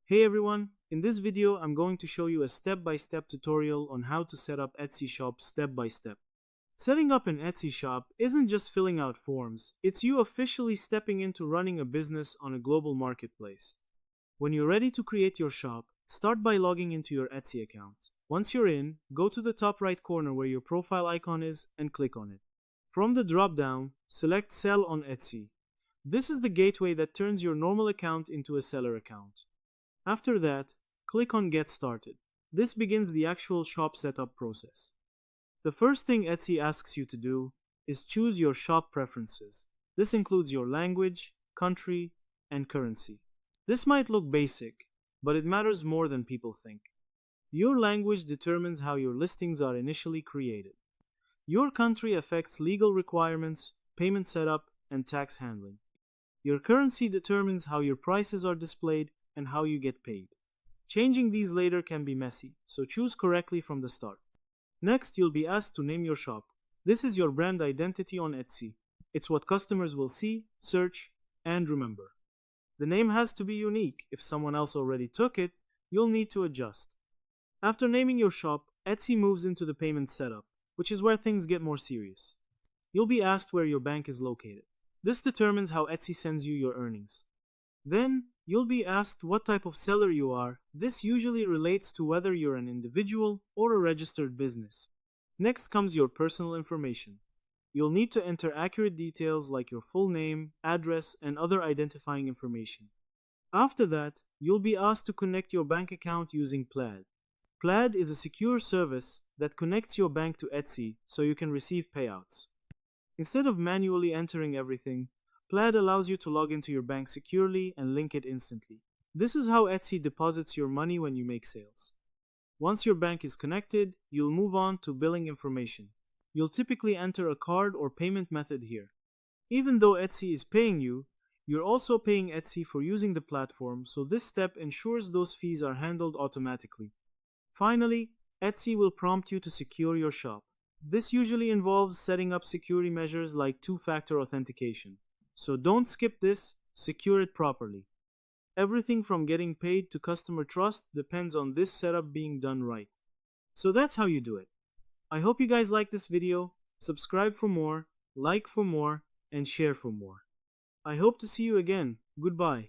Hey everyone, in this video I'm going to show you a step-by-step tutorial on how to set up Etsy shop step by step. Setting up an Etsy shop isn't just filling out forms, it's you officially stepping into running a business on a global marketplace. When you're ready to create your shop, start by logging into your Etsy account. Once you're in, go to the top right corner where your profile icon is and click on it. From the drop-down, select Sell on Etsy. This is the gateway that turns your normal account into a seller account. After that, click on Get Started. This begins the actual shop setup process. The first thing Etsy asks you to do is choose your shop preferences. This includes your language, country, and currency. This might look basic, but it matters more than people think. Your language determines how your listings are initially created. Your country affects legal requirements, payment setup, and tax handling. Your currency determines how your prices are displayed and how you get paid. Changing these later can be messy, so choose correctly from the start. Next, you'll be asked to name your shop. This is your brand identity on Etsy. It's what customers will see, search, and remember. The name has to be unique. If someone else already took it, you'll need to adjust. After naming your shop, Etsy moves into the payment setup, which is where things get more serious. You'll be asked where your bank is located. This determines how Etsy sends you your earnings. Then, you'll be asked what type of seller you are. This usually relates to whether you're an individual or a registered business. Next comes your personal information. You'll need to enter accurate details like your full name, address, and other identifying information. After that, you'll be asked to connect your bank account using Plaid. Plaid is a secure service that connects your bank to Etsy so you can receive payouts. Instead of manually entering everything, Plaid allows you to log into your bank securely and link it instantly. This is how Etsy deposits your money when you make sales. Once your bank is connected, you'll move on to billing information. You'll typically enter a card or payment method here. Even though Etsy is paying you, you're also paying Etsy for using the platform, so this step ensures those fees are handled automatically. Finally, Etsy will prompt you to secure your shop. This usually involves setting up security measures like two-factor authentication. So don't skip this, secure it properly. Everything from getting paid to customer trust depends on this setup being done right. So that's how you do it. I hope you guys like this video. Subscribe for more, like for more, and share for more. I hope to see you again. Goodbye.